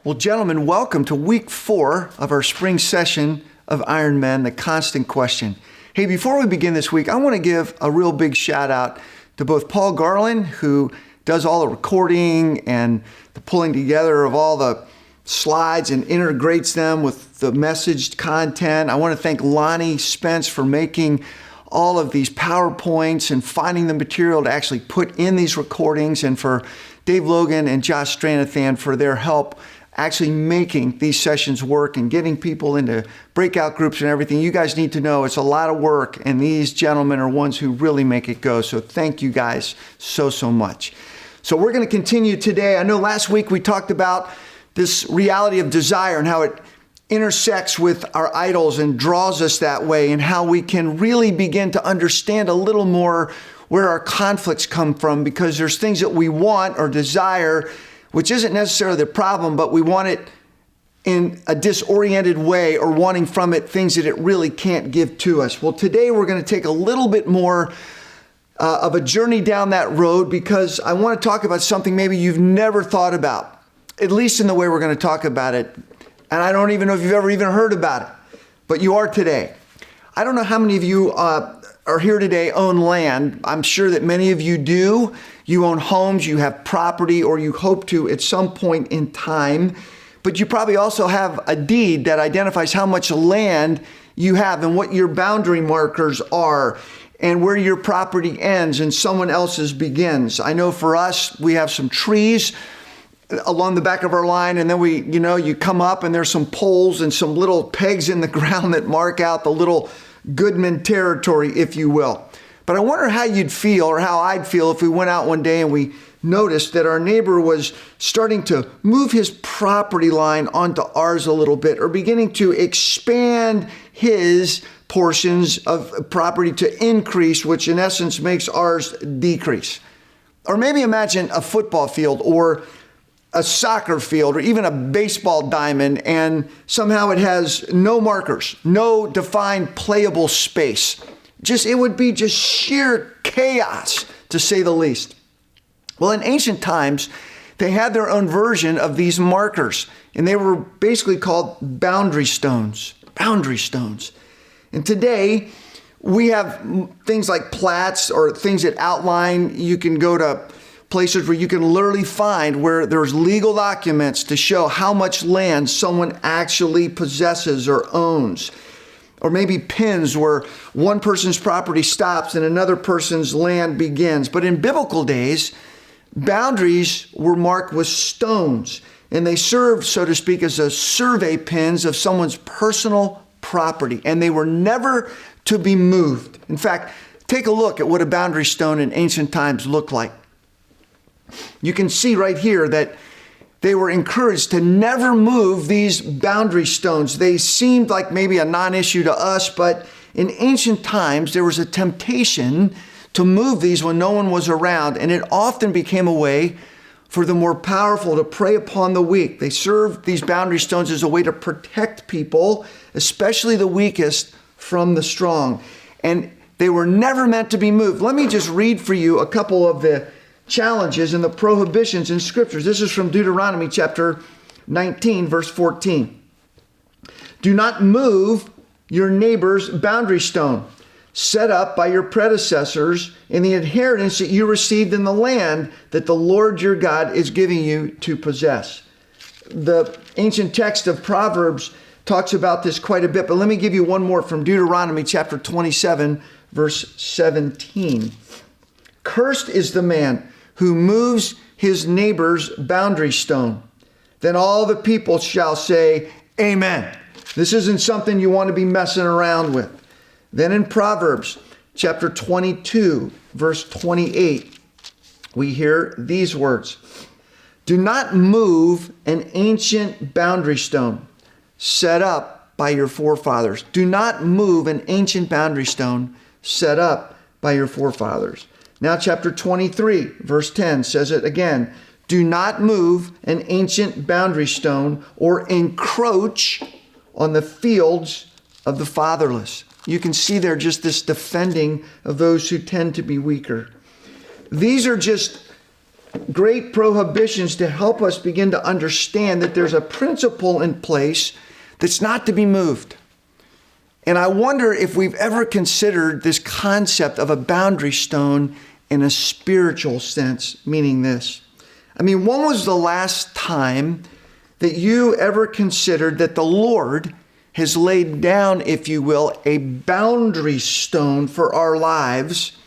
Well, gentlemen, welcome to week 4 of our spring session of Ironmen, the constant question. Hey, before we begin this week, I want to give a real big shout out to both Paul Garland, who does all the recording and the pulling together of all the slides and integrates them with the messaged content. I want to thank Lonnie Spence for making all of these PowerPoints and finding the material to actually put in these recordings, and for Dave Logan and Josh Stranathan for their help actually making these sessions work and getting people into breakout groups and everything. You guys need to know it's a lot of work, and these gentlemen are ones who really make it go. So thank you guys so much. So we're going to continue today. I know last week we talked about this reality of desire and how it intersects with our idols and draws us that way, and how we can really begin to understand a little more where our conflicts come from, because there's things that we want or desire which isn't necessarily the problem, but we want it in a disoriented way, or wanting from it things that it really can't give to us. Well, today we're going to take a little bit more of a journey down that road, because I want to talk about something maybe you've never thought about, at least in the way we're going to talk about it. And I don't even know if you've ever even heard about it, but you are today. I don't know how many of you are here today own land. I'm sure that many of you do. You own homes, you have property, or you hope to at some point in time. But you probably also have a deed that identifies how much land you have and what your boundary markers are, and where your property ends and someone else's begins. I know for us, we have some trees along the back of our line, and then you come up and there's some poles and some little pegs in the ground that mark out the little Goodman territory, if you will. But I wonder how you'd feel, or how I'd feel, if we went out one day and we noticed that our neighbor was starting to move his property line onto ours a little bit, or beginning to expand his portions of property to increase, which in essence makes ours decrease. Or maybe imagine a football field or a soccer field, or even a baseball diamond, and somehow it has no markers, no defined playable space. It would be just sheer chaos, to say the least. Well, in ancient times, they had their own version of these markers, and they were basically called boundary stones. Boundary stones. And today, we have things like plats, or things that outline. You can go to places where you can literally find where there's legal documents to show how much land someone actually possesses or owns. Or maybe pins where one person's property stops and another person's land begins. But in biblical days, boundaries were marked with stones, and they served, so to speak, as a survey pins of someone's personal property, and they were never to be moved. In fact, take a look at what a boundary stone in ancient times looked like. You can see right here that they were encouraged to never move these boundary stones. They seemed like maybe a non-issue to us, but in ancient times, there was a temptation to move these when no one was around, and it often became a way for the more powerful to prey upon the weak. They served these boundary stones as a way to protect people, especially the weakest, from the strong. And they were never meant to be moved. Let me just read for you a couple of the challenges and the prohibitions in scriptures. This is from Deuteronomy chapter 19, verse 14. Do not move your neighbor's boundary stone set up by your predecessors in the inheritance that you received in the land that the Lord your God is giving you to possess. The ancient text of Proverbs talks about this quite a bit, but let me give you one more from Deuteronomy chapter 27, verse 17. Cursed is the man who moves his neighbor's boundary stone. Then all the people shall say, Amen. This isn't something you want to be messing around with. Then in Proverbs chapter 22, verse 28, we hear these words. Do not move an ancient boundary stone set up by your forefathers. Do not move an ancient boundary stone set up by your forefathers. Now, chapter 23, verse 10 says it again. Do not move an ancient boundary stone or encroach on the fields of the fatherless. You can see there just this defending of those who tend to be weaker. These are just great prohibitions to help us begin to understand that there's a principle in place that's not to be moved. And I wonder if we've ever considered this concept of a boundary stone in a spiritual sense, meaning this. I mean, when was the last time that you ever considered that the Lord has laid down, if you will, a boundary stone for our lives,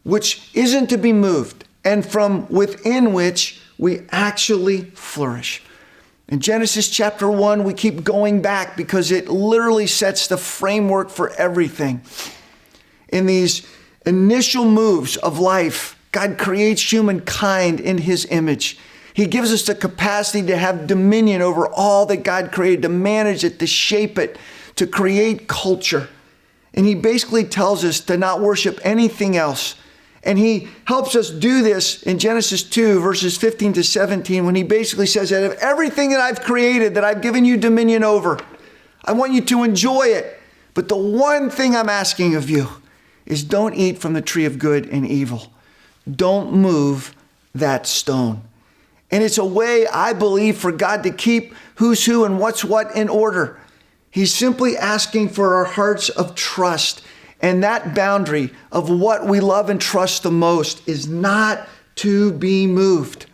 which isn't to be moved, and from within which we actually flourish? In Genesis chapter 1, we keep going back because it literally sets the framework for everything. In these initial moves of life, God creates humankind in his image. He gives us the capacity to have dominion over all that God created, to manage it, to shape it, to create culture. And he basically tells us to not worship anything else. And he helps us do this in Genesis 2, verses 15 to 17, when he basically says that of everything that I've created, that I've given you dominion over, I want you to enjoy it. But the one thing I'm asking of you is don't eat from the tree of good and evil. Don't move that stone. And it's a way, I believe, for God to keep who's who and what's what in order. He's simply asking for our hearts of trust. And that boundary of what we love and trust the most is not to be moved.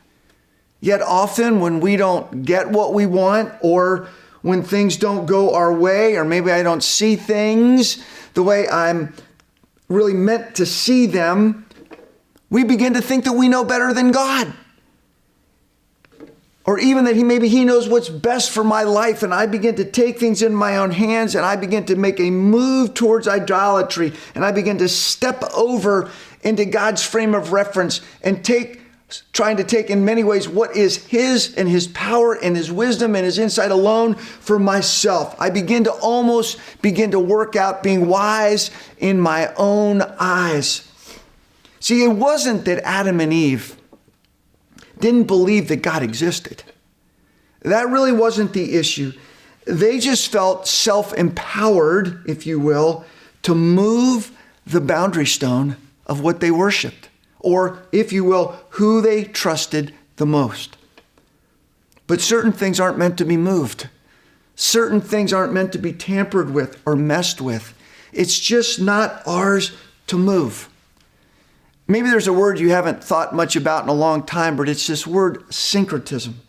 Yet often when we don't get what we want, or when things don't go our way, or maybe I don't see things the way I'm really meant to see them, we begin to think that we know better than God. Or even that maybe he knows what's best for my life, and I begin to take things in my own hands, and I begin to make a move towards idolatry, and I begin to step over into God's frame of reference and trying to take in many ways what is his and his power and his wisdom and his insight alone for myself. I begin to work out being wise in my own eyes. See, it wasn't that Adam and Eve didn't believe that God existed. That really wasn't the issue. They just felt self-empowered, if you will, to move the boundary stone of what they worshiped, or, if you will, who they trusted the most. But certain things aren't meant to be moved. Certain things aren't meant to be tampered with or messed with. It's just not ours to move. Maybe there's a word you haven't thought much about in a long time, but it's this word syncretism.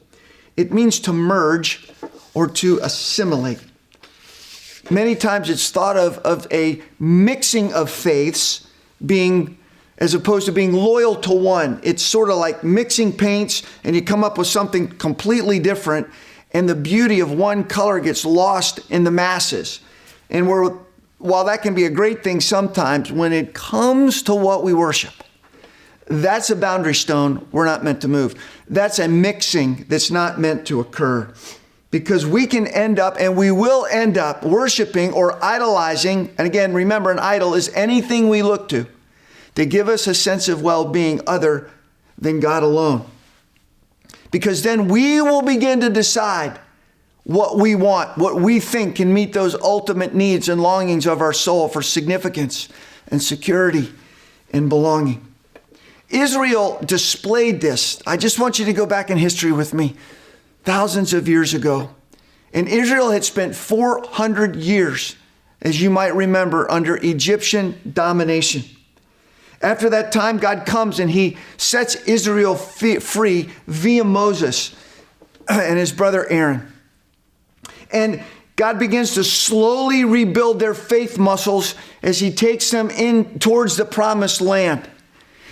It means to merge or to assimilate. Many times it's thought of a mixing of faiths being, as opposed to being loyal to one. It's sort of like mixing paints and you come up with something completely different, and the beauty of one color gets lost in the masses. And while that can be a great thing sometimes, when it comes to what we worship, that's a boundary stone we're not meant to move. That's a mixing that's not meant to occur. Because we can end up, and we will end up, worshiping or idolizing. And again, remember, an idol is anything we look to give us a sense of well-being other than God alone. Because then we will begin to decide what we want, what we think can meet those ultimate needs and longings of our soul for significance and security and belonging. Israel displayed this. I just want you to go back in history with me, thousands of years ago. And Israel had spent 400 years, as you might remember, under Egyptian domination. After that time, God comes and he sets Israel free via Moses and his brother Aaron. And God begins to slowly rebuild their faith muscles as he takes them in towards the promised land.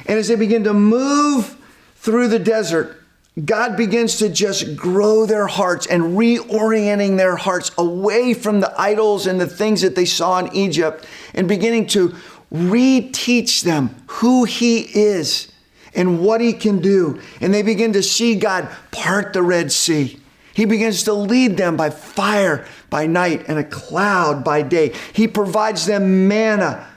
And as they begin to move through the desert, God begins to just grow their hearts and reorienting their hearts away from the idols and the things that they saw in Egypt, and beginning to reteach them who he is and what he can do. And they begin to see God part the Red Sea. He begins to lead them by fire by night and a cloud by day. He provides them manna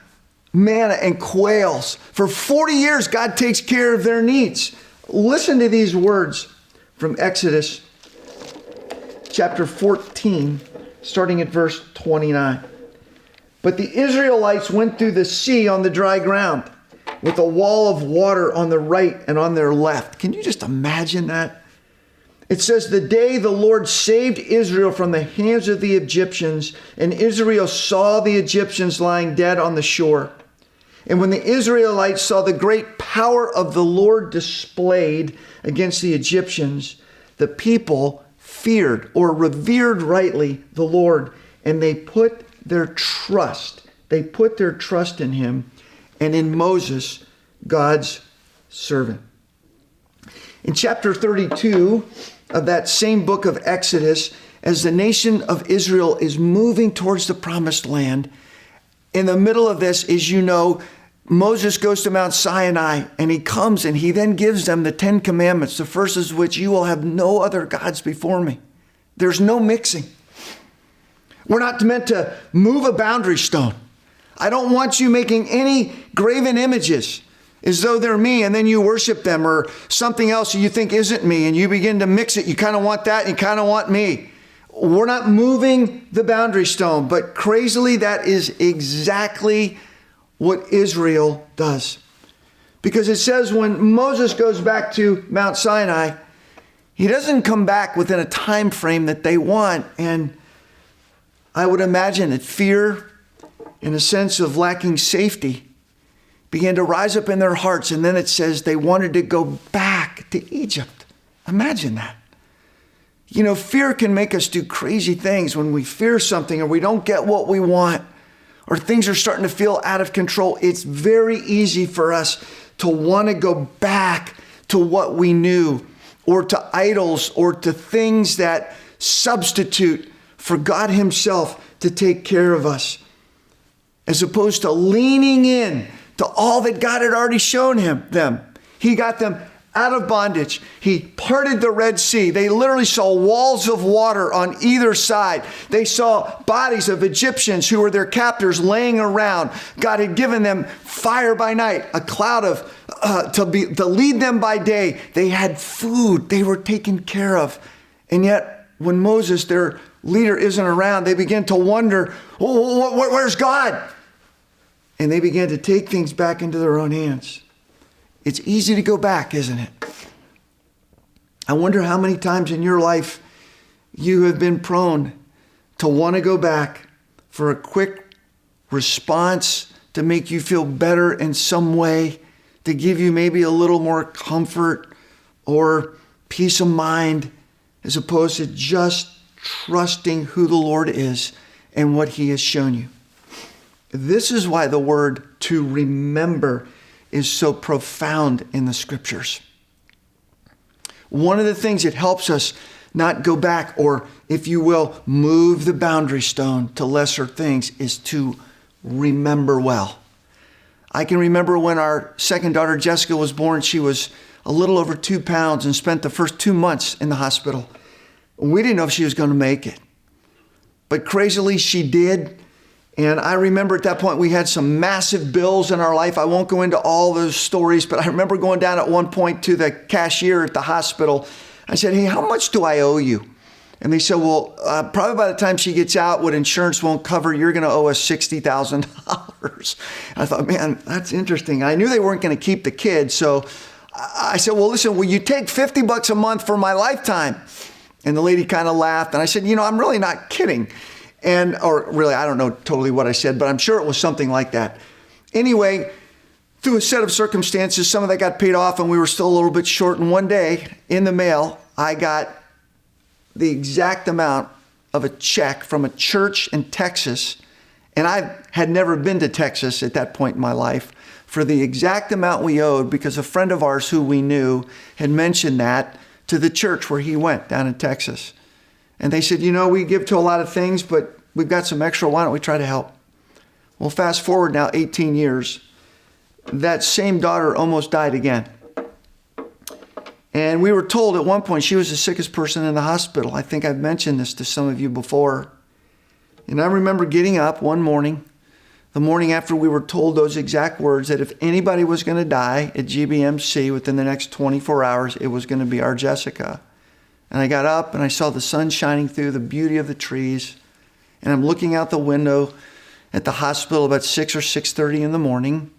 and quails. For 40 years, God takes care of their needs. Listen to these words from Exodus chapter 14, starting at verse 29. But the Israelites went through the sea on the dry ground. with a wall of water on the right and on their left. Can you just imagine that? It says, the day the Lord saved Israel from the hands of the Egyptians, and Israel saw the Egyptians lying dead on the shore. And when the Israelites saw the great power of the Lord displayed against the Egyptians, the people feared or revered rightly the Lord, and they put their trust in him and in Moses, God's servant. In chapter 32 of that same book of Exodus, as the nation of Israel is moving towards the promised land, in the middle of this, as you know, Moses goes to Mount Sinai and he comes and he then gives them the 10 commandments, the first of which, you will have no other gods before me. There's no mixing. We're not meant to move a boundary stone. I don't want you making any graven images as though they're me, and then you worship them, or something else you think isn't me, and you begin to mix it. You kind of want that, and you kind of want me. We're not moving the boundary stone, but crazily, that is exactly what Israel does. Because it says when Moses goes back to Mount Sinai, he doesn't come back within a time frame that they want. And I would imagine that fear and a sense of lacking safety began to rise up in their hearts. And then it says they wanted to go back to Egypt. Imagine that. You know, fear can make us do crazy things when we fear something or we don't get what we want, or things are starting to feel out of control. It's very easy for us to want to go back to what we knew, or to idols, or to things that substitute for God himself to take care of us, as opposed to leaning in to all that God had already shown them. He got them out of bondage. He parted the Red Sea. They literally saw walls of water on either side. They saw bodies of Egyptians who were their captors laying around. God had given them fire by night, a cloud to lead them by day. They had food. They were taken care of. And yet, when Moses, their leader, isn't around, they begin to wonder, where's God? And they began to take things back into their own hands. It's easy to go back, isn't it? I wonder how many times in your life you have been prone to want to go back for a quick response to make you feel better in some way, to give you maybe a little more comfort or peace of mind, as opposed to just trusting who the Lord is and what he has shown you. This is why the word to remember is so profound in the scriptures. One of the things that helps us not go back, or if you will, move the boundary stone to lesser things, is to remember well. I can remember when our second daughter, Jessica, was born. She was a little over 2 pounds and spent the first 2 months in the hospital. We didn't know if she was going to make it, but crazily she did. And I remember at that point we had some massive bills in our life. I won't go into all those stories, but I remember going down at one point to the cashier at the hospital. I said, hey, how much do I owe you? And they said, well, probably by the time she gets out, what insurance won't cover, you're going to owe us $60,000. I thought, man, that's interesting. I knew they weren't going to keep the kid. So I said, well, listen, will you take $50 a month for my lifetime? And the lady kind of laughed. And I said, I'm really not kidding. Or really, I don't know totally what I said, but I'm sure it was something like that. Anyway, through a set of circumstances, some of that got paid off and we were still a little bit short. And one day in the mail, I got the exact amount of a check from a church in Texas. And I had never been to Texas at that point in my life, for the exact amount we owed, because a friend of ours who we knew had mentioned that to the church where he went down in Texas. And they said, we give to a lot of things, but we've got some extra. Why don't we try to help? Well, fast forward now 18 years. That same daughter almost died again. And we were told at one point she was the sickest person in the hospital. I think I've mentioned this to some of you before. And I remember getting up one morning, the morning after we were told those exact words, that if anybody was going to die at GBMC within the next 24 hours, it was going to be our Jessica. And I got up and I saw the sun shining through, the beauty of the trees. And I'm looking out the window at the hospital about 6 or 6:30 in the morning.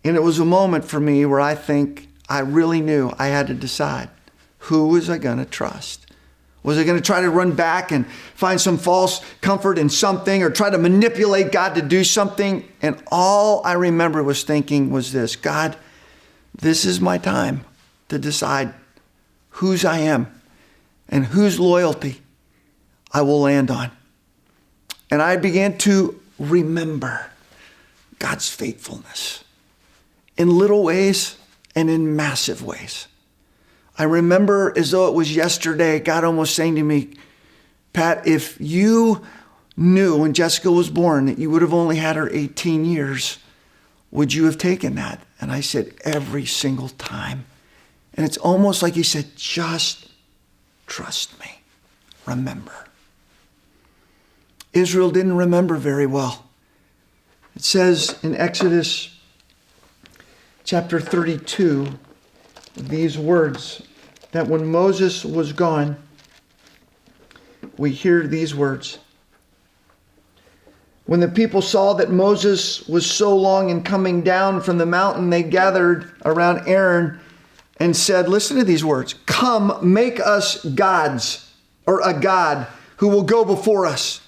And it was a moment for me where I think I really knew I had to decide, who was I going to trust? Was I going to try to run back and find some false comfort in something or try to manipulate God to do something? And all I remember was thinking was this: God, this is my time to decide whose I am and whose loyalty I will land on. And I began to remember God's faithfulness in little ways and in massive ways. I remember as though it was yesterday, God almost saying to me, Pat, if you knew when Jessica was born that you would have only had her 18 years, would you have taken that? And I said, every single time. And it's almost like he said, just trust me. Remember. Israel didn't remember very well. It says in Exodus chapter 32, these words, that when Moses was gone, we hear these words. When the people saw that Moses was so long in coming down from the mountain, they gathered around Aaron and said, listen to these words, come, make us gods, or a God who will go before us.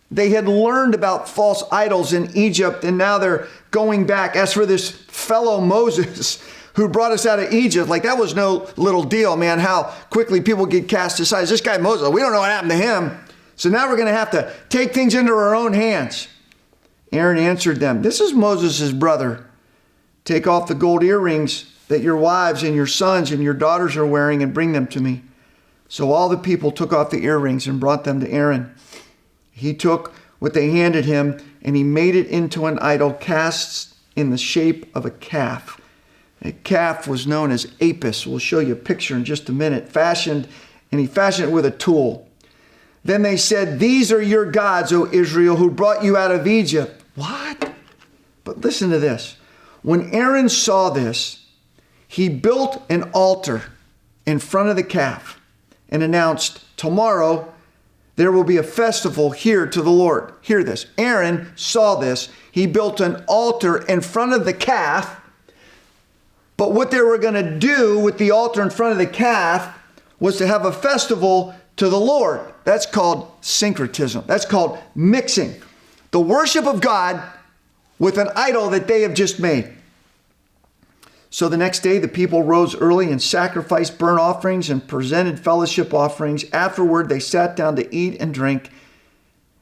They had learned about false idols in Egypt, and now they're going back. As for this fellow Moses who brought us out of Egypt, like that was no little deal, man, how quickly people get cast aside. This guy Moses, we don't know what happened to him. So now we're going to have to take things into our own hands. Aaron answered them, this is Moses' brother. Take off the gold earrings that your wives and your sons and your daughters are wearing and bring them to me. So all the people took off the earrings and brought them to Aaron. He took what they handed him and he made it into an idol cast in the shape of a calf. A calf was known as Apis. We'll show you a picture in just a minute. He fashioned it with a tool. Then they said, these are your gods, O Israel, who brought you out of Egypt. What? But listen to this. When Aaron saw this, he built an altar in front of the calf and announced, tomorrow there will be a festival here to the Lord. Hear this. Aaron saw this. He built an altar in front of the calf. But what they were going to do with the altar in front of the calf was to have a festival to the Lord. That's called syncretism. That's called mixing the worship of God with an idol that they have just made. So the next day, the people rose early and sacrificed burnt offerings and presented fellowship offerings. Afterward, they sat down to eat and drink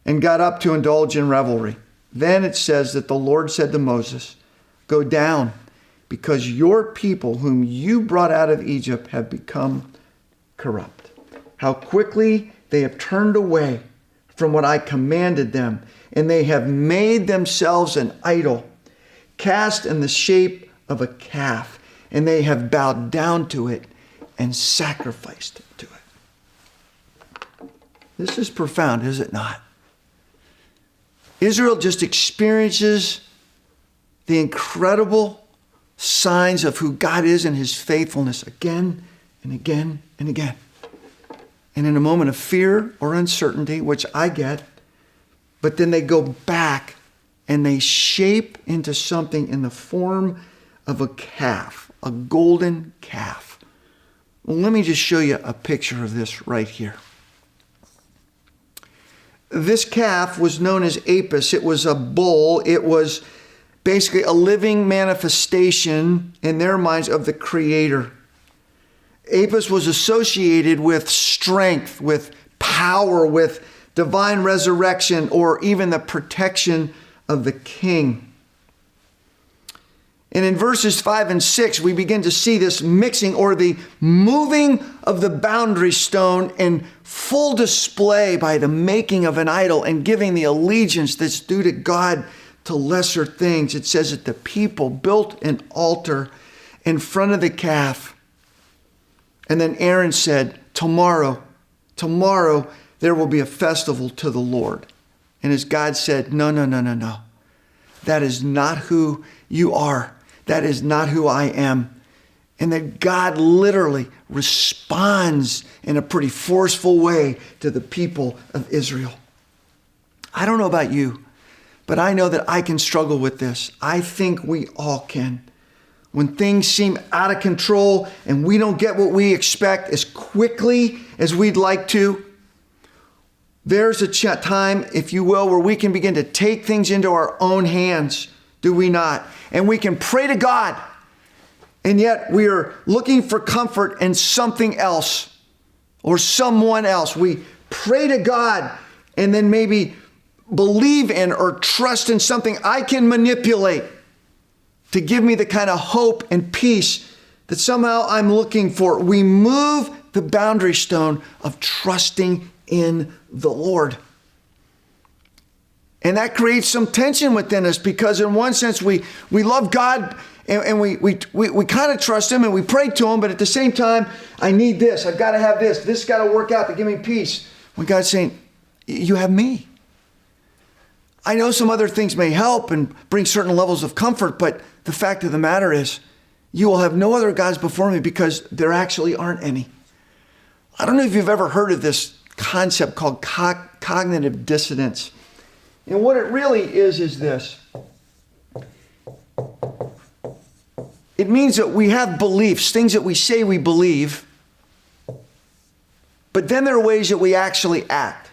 and got up to indulge in revelry. Then it says that the Lord said to Moses, go down, because your people whom you brought out of Egypt have become corrupt. How quickly they have turned away from what I commanded them, and they have made themselves an idol, cast in the shape of a calf, and they have bowed down to it and sacrificed to it. This is profound, is it not? Israel just experiences the incredible signs of who God is and his faithfulness again and again and again. And in a moment of fear or uncertainty, which I get, but then they go back and they shape into something in the form of a calf, a golden calf. Well, let me just show you a picture of this right here. This calf was known as Apis. It was a bull. It was basically a living manifestation in their minds of the Creator. Apis was associated with strength, with power, with divine resurrection, or even the protection of the king. And in verses 5 and 6, we begin to see this mixing or the moving of the boundary stone in full display by the making of an idol and giving the allegiance that's due to God to lesser things. It says that the people built an altar in front of the calf. And then Aaron said, tomorrow there will be a festival to the Lord. And as God said, no. That is not who you are. That is not who I am. And that God literally responds in a pretty forceful way to the people of Israel. I don't know about you, but I know that I can struggle with this. I think we all can. when things seem out of control and we don't get what we expect as quickly as we'd like to, there's a time, if you will, where we can begin to take things into our own hands, do we not? And we can pray to God, and yet we are looking for comfort in something else or someone else. We pray to God and then maybe believe in or trust in something I can manipulate to give me the kind of hope and peace that somehow I'm looking for. We move the boundary stone of trusting in the Lord. And that creates some tension within us because in one sense we love God and we kind of trust Him and we pray to Him, but at the same time, I need this. I've got to have this. This got to work out to give me peace. When God's saying, you have me. I know some other things may help and bring certain levels of comfort, but the fact of the matter is, you will have no other gods before me because there actually aren't any. I don't know if you've ever heard of this concept called cognitive dissonance. And what it really is this. It means that we have beliefs, things that we say we believe, but then there are ways that we actually act,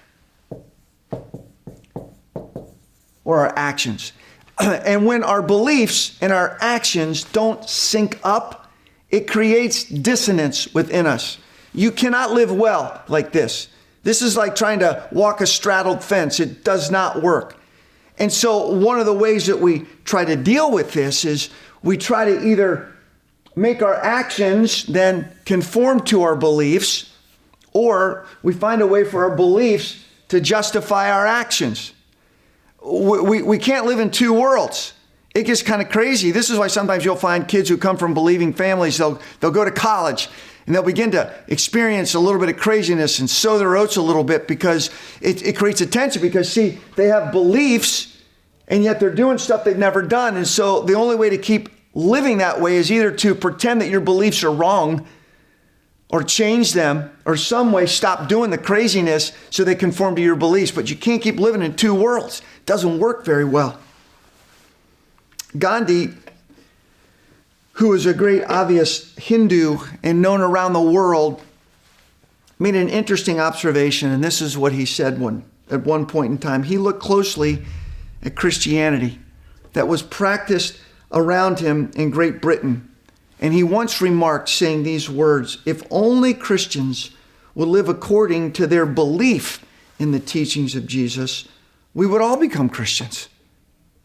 or our actions. And when our beliefs and our actions don't sync up, it creates dissonance within us. You cannot live well like this. This is like trying to walk a straddled fence. It does not work. And so one of the ways that we try to deal with this is we try to either make our actions then conform to our beliefs, or we find a way for our beliefs to justify our actions. We can't live in two worlds. It gets kind of crazy. This is why sometimes you'll find kids who come from believing families, they'll go to college and they'll begin to experience a little bit of craziness and sow their oats a little bit because it creates a tension because, see, they have beliefs and yet they're doing stuff they've never done. And so the only way to keep living that way is either to pretend that your beliefs are wrong or change them or some way stop doing the craziness so they conform to your beliefs. But you can't keep living in two worlds. It doesn't work very well. Gandhi, who was a great obvious Hindu and known around the world, made an interesting observation, and this is what he said at one point in time. He looked closely at Christianity that was practiced around him in Great Britain. And he once remarked, saying these words, "If only Christians would live according to their belief in the teachings of Jesus, we would all become Christians."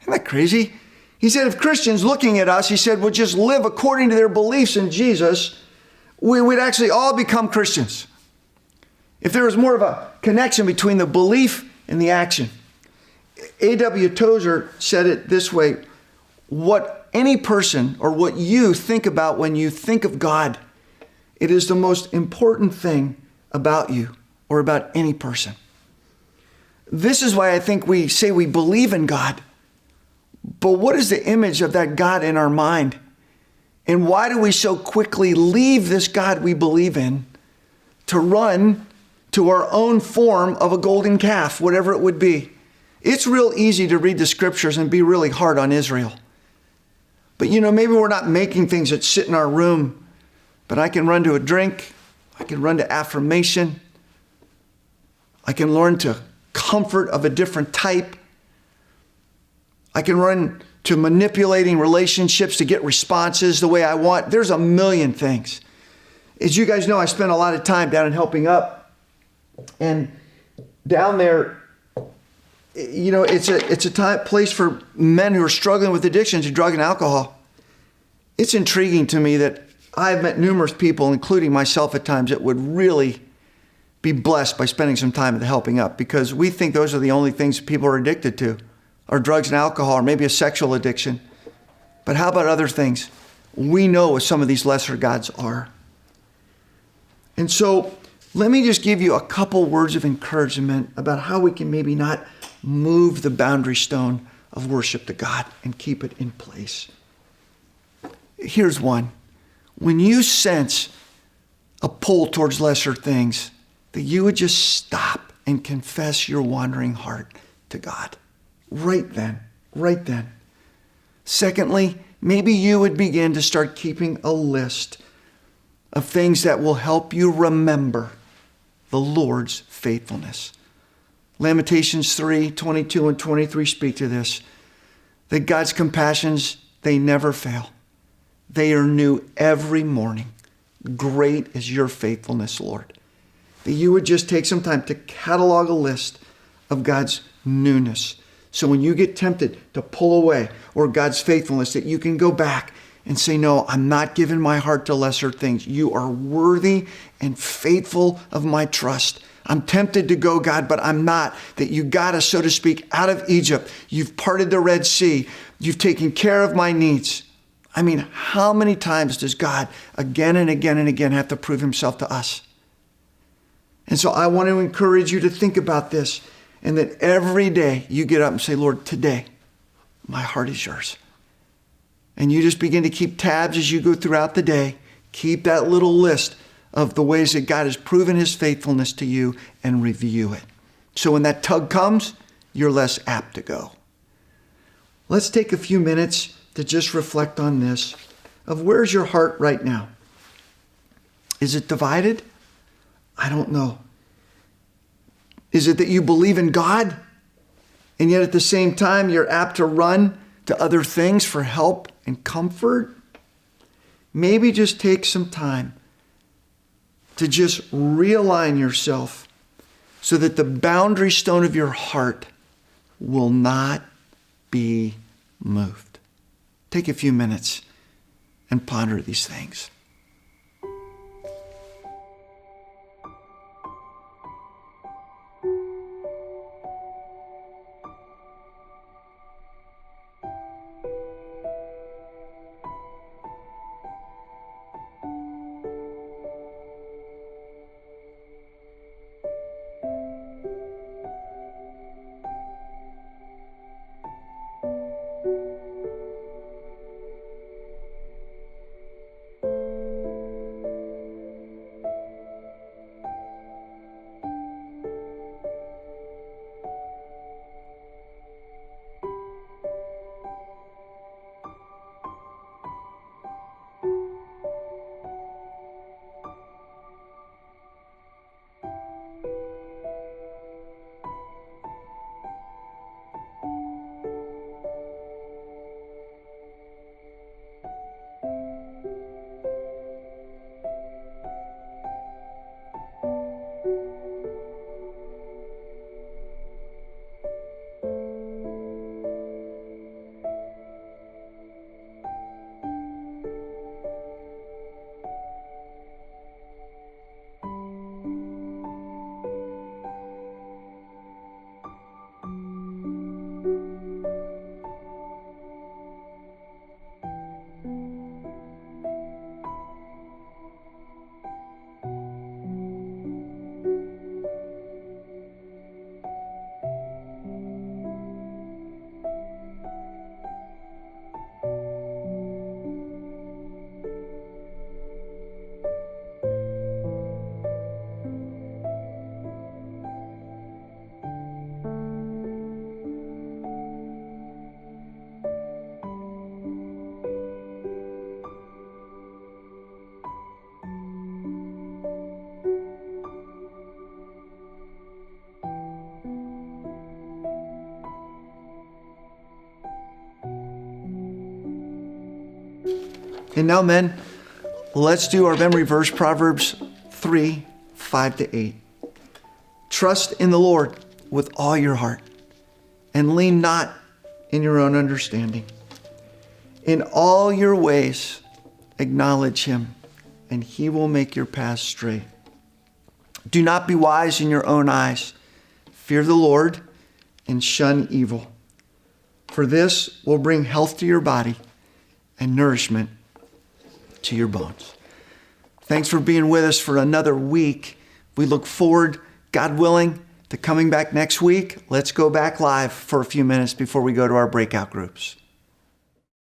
Isn't that crazy? He said, if Christians looking at us, he said, would just live according to their beliefs in Jesus, we would actually all become Christians. If there was more of a connection between the belief and the action. A.W. Tozer said it this way: what any person or what you think about when you think of God, it is the most important thing about you or about any person. This is why I think we say we believe in God. But what is the image of that God in our mind? And why do we so quickly leave this God we believe in to run to our own form of a golden calf, whatever it would be? It's real easy to read the scriptures and be really hard on Israel. But maybe we're not making things that sit in our room, but I can run to a drink. I can run to affirmation. I can learn to comfort of a different type. I can run to manipulating relationships to get responses the way I want. There's a million things. As you guys know, I spent a lot of time down in Helping Up. And down there, it's a place for men who are struggling with addictions to drug and alcohol. It's intriguing to me that I've met numerous people, including myself at times, that would really be blessed by spending some time at the Helping Up, because we think those are the only things people are addicted to, or drugs and alcohol, or maybe a sexual addiction. But how about other things? We know what some of these lesser gods are. And so let me just give you a couple words of encouragement about how we can maybe not move the boundary stone of worship to God and keep it in place. Here's one. When you sense a pull towards lesser things, that you would just stop and confess your wandering heart to God. Right then. Secondly, maybe you would begin to start keeping a list of things that will help you remember the Lord's faithfulness. Lamentations 3:22 and 23 speak to this, that God's compassions, they never fail. They are new every morning. Great is your faithfulness, Lord. That you would just take some time to catalog a list of God's newness. So when you get tempted to pull away, or God's faithfulness, that you can go back and say, no, I'm not giving my heart to lesser things. You are worthy and faithful of my trust. I'm tempted to go, God, but I'm not. That you got us, so to speak, out of Egypt. You've parted the Red Sea. You've taken care of my needs. I mean, how many times does God again and again and again have to prove himself to us? And so I want to encourage you to think about this, and that every day you get up and say, Lord, today, my heart is yours. And you just begin to keep tabs as you go throughout the day. Keep that little list of the ways that God has proven his faithfulness to you and review it. So when that tug comes, you're less apt to go. Let's take a few minutes to just reflect on this, of where's your heart right now? Is it divided? I don't know. Is it that you believe in God, and yet at the same time you're apt to run to other things for help and comfort? Maybe just take some time to just realign yourself so that the boundary stone of your heart will not be moved. Take a few minutes and ponder these things. And now, men, let's do our memory verse, Proverbs 3:5-8. Trust in the Lord with all your heart, and lean not in your own understanding. In all your ways, acknowledge him, and he will make your paths straight. Do not be wise in your own eyes. Fear the Lord and shun evil. For this will bring health to your body and nourishment to your bones. Thanks for being with us for another week. We look forward, God willing, to coming back next week. Let's go back live for a few minutes before we go to our breakout groups.